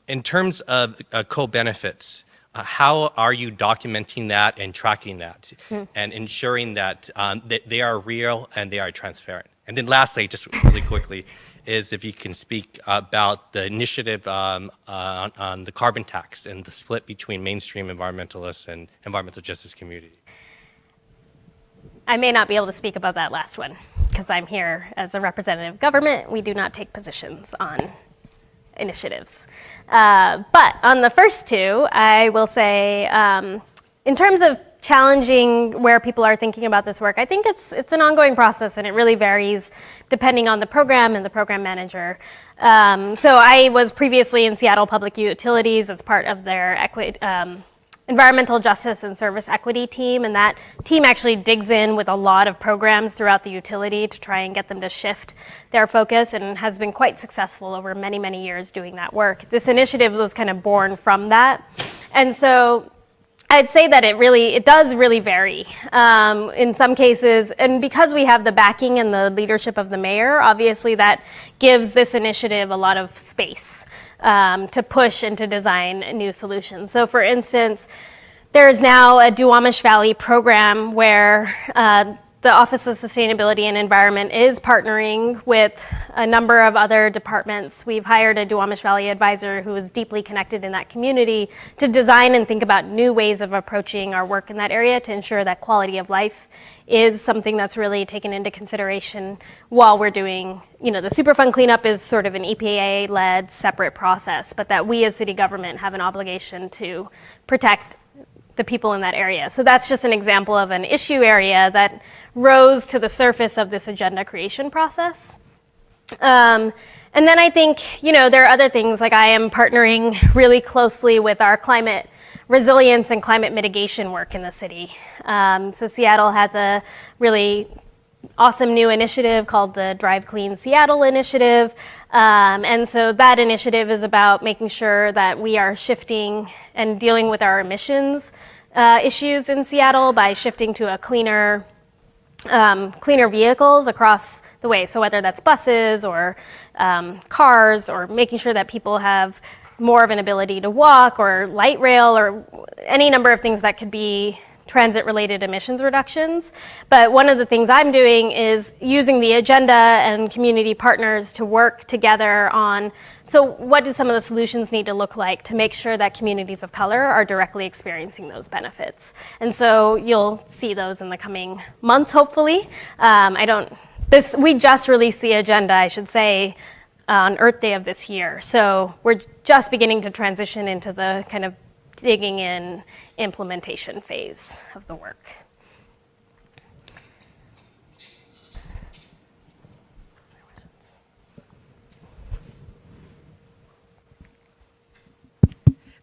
in terms of co-benefits, how are you documenting that and tracking that and ensuring that, that they are real and they are transparent? And then lastly, just really quickly, is if you can speak about the initiative on the carbon tax and the split between mainstream environmentalists and environmental justice community. I may not be able to speak about that last one because I'm here as a representative of government. We do not take positions on initiatives. But on the first 2, I will say, in terms of challenging where people are thinking about this work, I think it's an ongoing process, and it really varies depending on the program and the program manager. So I was previously in Seattle Public Utilities as part of their environmental justice and service equity team, and that team actually digs in with a lot of programs throughout the utility to try and get them to shift their focus, and has been quite successful over many, many years doing that work. This initiative was kind of born from that. And so I'd say that it does really vary in some cases, and because we have the backing and the leadership of the mayor, obviously that gives this initiative a lot of space to push and to design new solutions. So for instance, there is now a Duwamish Valley program where the Office of Sustainability and Environment is partnering with a number of other departments. We've hired a Duwamish Valley advisor who is deeply connected in that community to design and think about new ways of approaching our work in that area to ensure that quality of life is something that's really taken into consideration while we're doing, the Superfund cleanup is sort of an EPA-led separate process, but that we as city government have an obligation to protect the people in that area. So that's just an example of an issue area that rose to the surface of this agenda creation process. And then I think, there are other things, like I am partnering really closely with our climate resilience and climate mitigation work in the city. So Seattle has a really awesome new initiative called the Drive Clean Seattle initiative. And so that initiative is about making sure that we are shifting and dealing with our emissions issues in Seattle by shifting to a cleaner vehicles across the way. So whether that's buses or cars, or making sure that people have more of an ability to walk, or light rail, or any number of things that could be transit-related emissions reductions. But one of the things I'm doing is using the agenda and community partners to work together on, so what do some of the solutions need to look like to make sure that communities of color are directly experiencing those benefits? And so you'll see those in the coming months, hopefully. We just released the agenda, I should say, on Earth Day of this year. So we're just beginning to transition into the kind of digging in implementation phase of the work.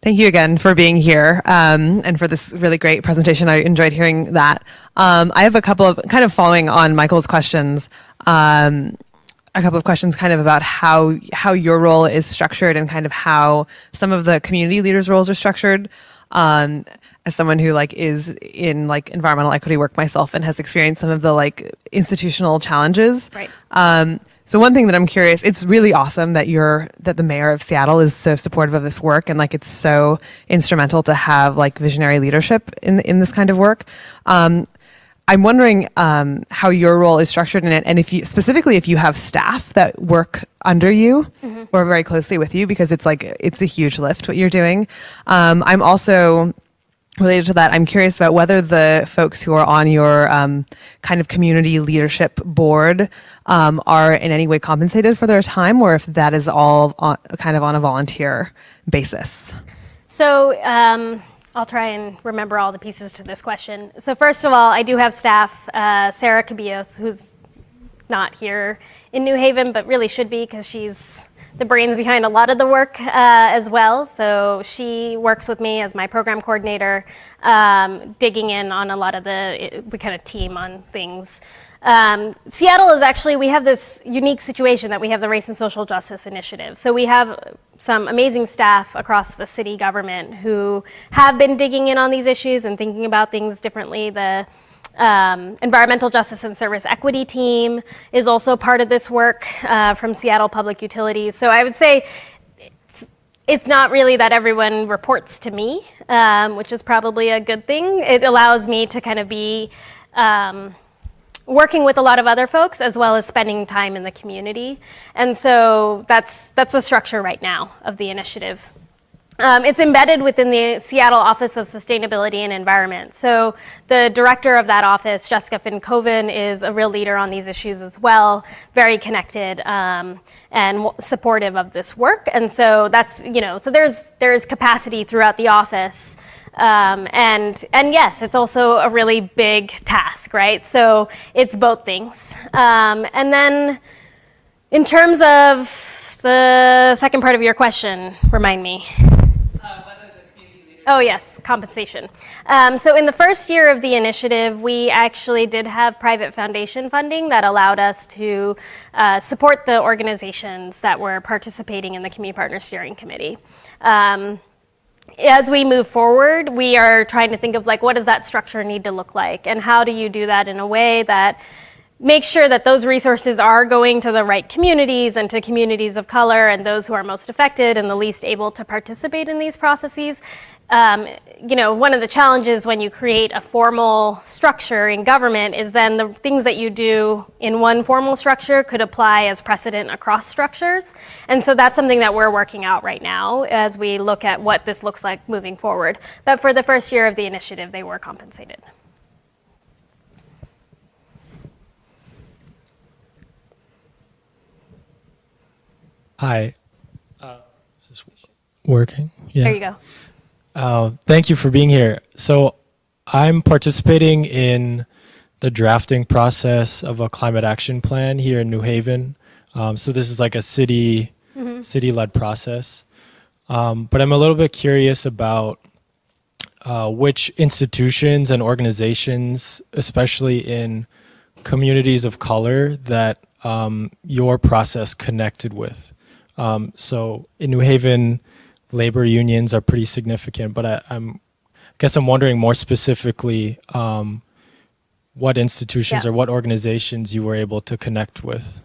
Thank you again for being here and for this really great presentation. I enjoyed hearing that. I have a couple of, kind of following on Michael's questions, a couple of questions kind of about how your role is structured and kind of how some of the community leaders' roles are structured. As someone who is in environmental equity work myself and has experienced some of the institutional challenges. Right. So one thing that I'm curious, it's really awesome that the mayor of Seattle is so supportive of this work, and it's so instrumental to have visionary leadership in this kind of work. I'm wondering how your role is structured in it, and if you have staff that work under you or very closely with you, because it's a huge lift what you're doing. I'm also related to that. I'm curious about whether the folks who are on your kind of community leadership board are in any way compensated for their time, or if that is all kind of on a volunteer basis. So I'll try and remember all the pieces to this question. So first of all, I do have staff, Sarah Cabillos, who's not here in New Haven, but really should be, because she's the brains behind a lot of the work as well. So she works with me as my program coordinator, digging in on a lot of we kind of team on things. Seattle is actually, we have this unique situation that we have the Race and Social Justice Initiative. So we have some amazing staff across the city government who have been digging in on these issues and thinking about things differently. The Environmental Justice and Service Equity team is also part of this work from Seattle Public Utilities. So I would say it's not really that everyone reports to me, which is probably a good thing. It allows me to kind of be working with a lot of other folks, as well as spending time in the community. And so that's the structure right now of the initiative. It's embedded within the Seattle Office of Sustainability and Environment. So the director of that office, Jessica Finkoven, is a real leader on these issues as well, very connected and supportive of this work. And so that's, so there's capacity throughout the office. And yes, it's also a really big task, right? So it's both things. And then in terms of the second part of your question, remind me. Oh yes, compensation. So in the first year of the initiative, we actually did have private foundation funding that allowed us to support the organizations that were participating in the Community Partner Steering Committee. As we move forward, we are trying to think of what does that structure need to look like, and how do you do that in a way that makes sure that those resources are going to the right communities and to communities of color and those who are most affected and the least able to participate in these processes. one of the challenges when you create a formal structure in government is then the things that you do in one formal structure could apply as precedent across structures. And so that's something that we're working out right now as we look at what this looks like moving forward. But for the first year of the initiative, they were compensated. Hi. Is this working? Yeah. There you go. Thank you for being here. So I'm participating in the drafting process of a climate action plan here in New Haven. So this is like a city-led process. But I'm a little bit curious about which institutions and organizations, especially in communities of color, that your process connected with. So in New Haven, labor unions are pretty significant, but I guess I'm wondering more specifically what institutions or what organizations you were able to connect with.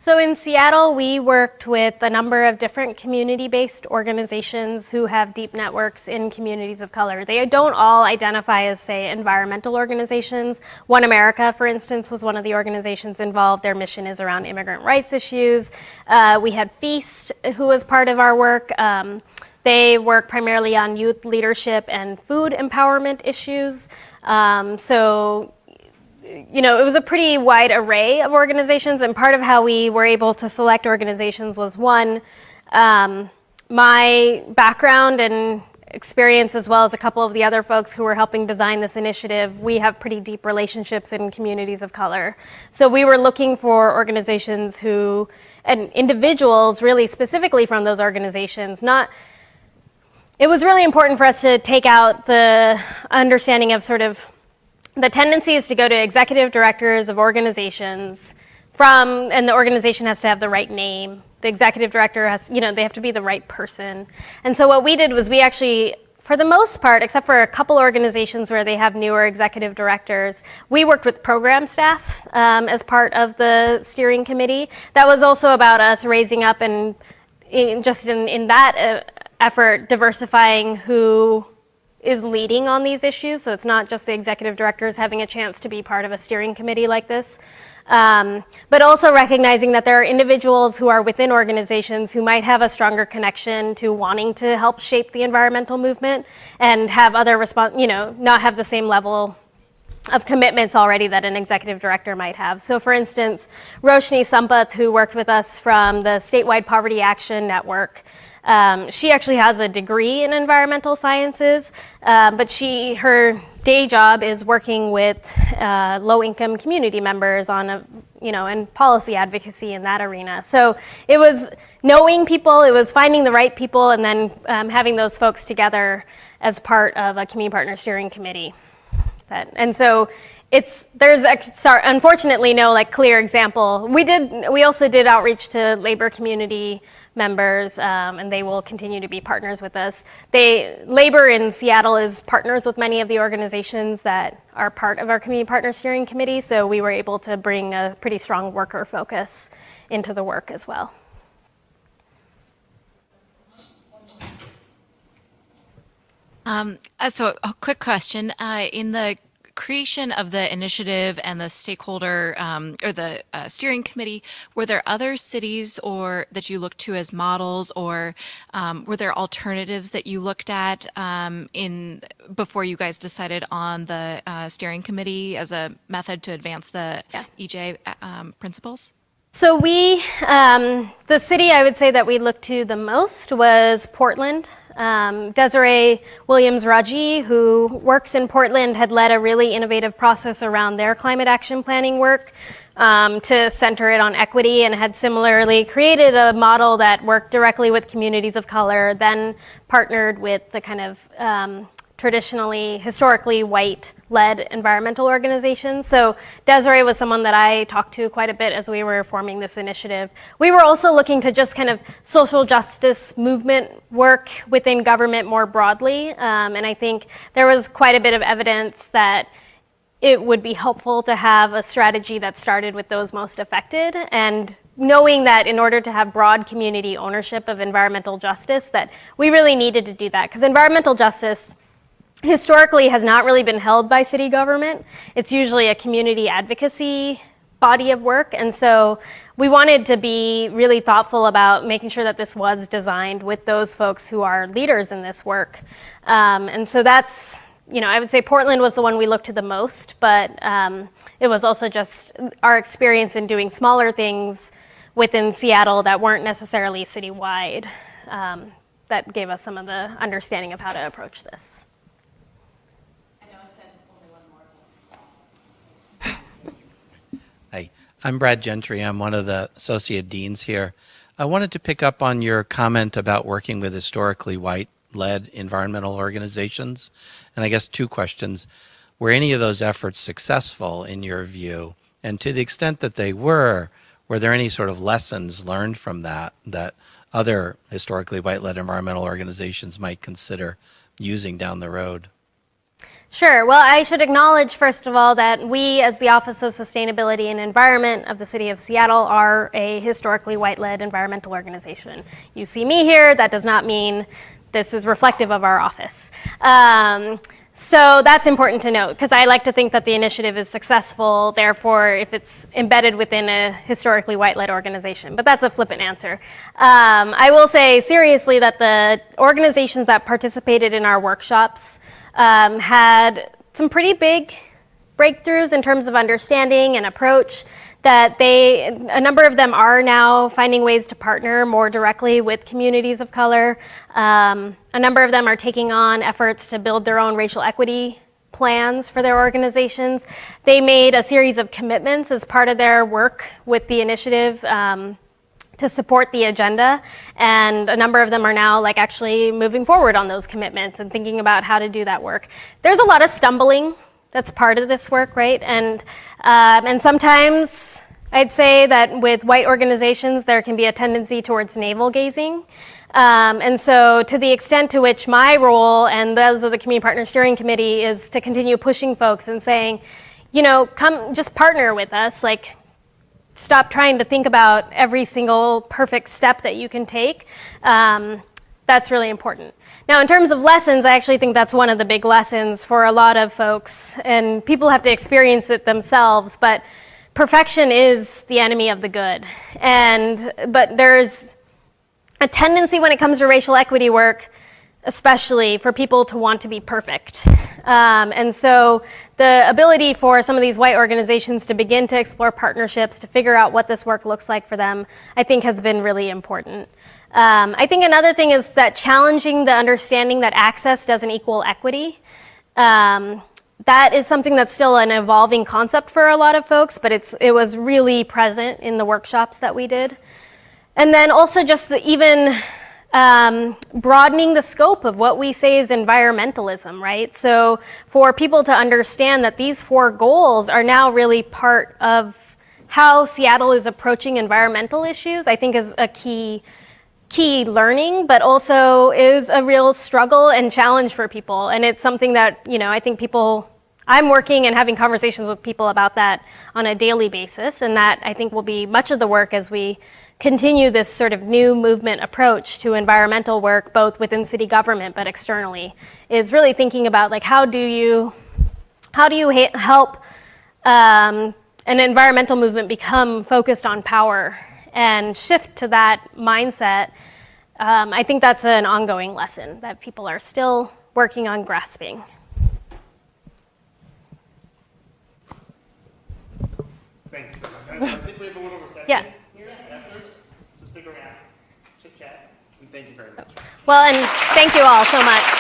So in Seattle, we worked with a number of different community-based organizations who have deep networks in communities of color. They don't all identify as, say, environmental organizations. One America, for instance, was one of the organizations involved. Their mission is around immigrant rights issues. We had Feast, who was part of our work. They work primarily on youth leadership and food empowerment issues. It was a pretty wide array of organizations, and part of how we were able to select organizations was one, my background and experience, as well as a couple of the other folks who were helping design this initiative. We have pretty deep relationships in communities of color. So we were looking for organizations and individuals really specifically from those organizations, it was really important for us to take out the understanding of sort of the tendency is to go to executive directors of organizations and the organization has to have the right name. The executive director they have to be the right person. And so what we did was we actually, for the most part, except for a couple organizations where they have newer executive directors, we worked with program staff as part of the steering committee. That was also about us raising up and in that effort, diversifying who is leading on these issues. So it's not just the executive directors having a chance to be part of a steering committee like this, but also recognizing that there are individuals who are within organizations who might have a stronger connection to wanting to help shape the environmental movement and have other not have the same level of commitments already that an executive director might have. So for instance, Roshni Sampath, who worked with us from the Statewide Poverty Action Network, she actually has a degree in environmental sciences, but her day job is working with low-income community members and policy advocacy in that arena. So it was knowing people, it was finding the right people, and then having those folks together as part of a community partner steering committee. And so there's unfortunately no clear example. We also did outreach to labor community members, and they will continue to be partners with us. Labor in Seattle is partners with many of the organizations that are part of our community partner steering committee, so we were able to bring a pretty strong worker focus into the work as well. So a quick question. In the creation of the initiative and the stakeholder or the steering committee, were there other cities or that you looked to as models, or were there alternatives that you looked at before you guys decided on the steering committee as a method to advance the EJ principles? So the city I would say that we looked to the most was Portland. Desiree Williams-Raji, who works in Portland, had led a really innovative process around their climate action planning work to center it on equity, and had similarly created a model that worked directly with communities of color, then partnered with the kind of historically white-led environmental organizations. So Desiree was someone that I talked to quite a bit as we were forming this initiative. We were also looking to just kind of social justice movement work within government more broadly, and I think there was quite a bit of evidence that it would be helpful to have a strategy that started with those most affected, and knowing that in order to have broad community ownership of environmental justice, that we really needed to do that. Because environmental justice historically has not really been held by city government. It's usually a community advocacy body of work. And so we wanted to be really thoughtful about making sure that this was designed with those folks who are leaders in this work. And so that's, I would say Portland was the one we looked to the most, but it was also just our experience in doing smaller things within Seattle that weren't necessarily citywide that gave us some of the understanding of how to approach this. Hi, I'm Brad Gentry. I'm one of the associate deans here. I wanted to pick up on your comment about working with historically white-led environmental organizations. And I guess two questions. Were any of those efforts successful in your view? And to the extent that they were there any sort of lessons learned from that other historically white-led environmental organizations might consider using down the road? Sure. Well, I should acknowledge, first of all, that we, as the Office of Sustainability and Environment of the City of Seattle, are a historically white-led environmental organization. You see me here, that does not mean this is reflective of our office. So that's important to note, because I like to think that the initiative is successful, therefore, if it's embedded within a historically white-led organization. But that's a flippant answer. I will say seriously that the organizations that participated in our workshops had some pretty big breakthroughs in terms of understanding and approach, that a number of them are now finding ways to partner more directly with communities of color. A number of them are taking on efforts to build their own racial equity plans for their organizations. They made a series of commitments as part of their work with the initiative to support the agenda, and a number of them are now actually moving forward on those commitments and thinking about how to do that work. There's a lot of stumbling that's part of this work, right? And sometimes I'd say that with white organizations, there can be a tendency towards navel gazing. And so to the extent to which my role and those of the Community Partner Steering Committee is to continue pushing folks and saying, come just partner with us, stop trying to think about every single perfect step that you can take. That's really important. Now, in terms of lessons, I actually think that's one of the big lessons for a lot of folks, and people have to experience it themselves, but perfection is the enemy of the good. But there's a tendency when it comes to racial equity work, especially, for people to want to be perfect. And so the ability for some of these white organizations to begin to explore partnerships, to figure out what this work looks like for them, I think has been really important. I think another thing is that challenging the understanding that access doesn't equal equity. That is something that's still an evolving concept for a lot of folks, but it was really present in the workshops that we did. And then also just even broadening the scope of what we say is environmentalism, right? So for people to understand that these 4 goals are now really part of how Seattle is approaching environmental issues, I think is a key learning, but also is a real struggle and challenge for people. And it's something that, I think I'm working and having conversations with people about that on a daily basis, and that I think will be much of the work as we continue this sort of new movement approach to environmental work, both within city government but externally, is really thinking about how do you help an environmental movement become focused on power and shift to that mindset. I think that's an ongoing lesson that people are still working on grasping. Thanks. We have a little reception. Yeah. So stick around, chit chat, and thank you very much. Well, and thank you all so much.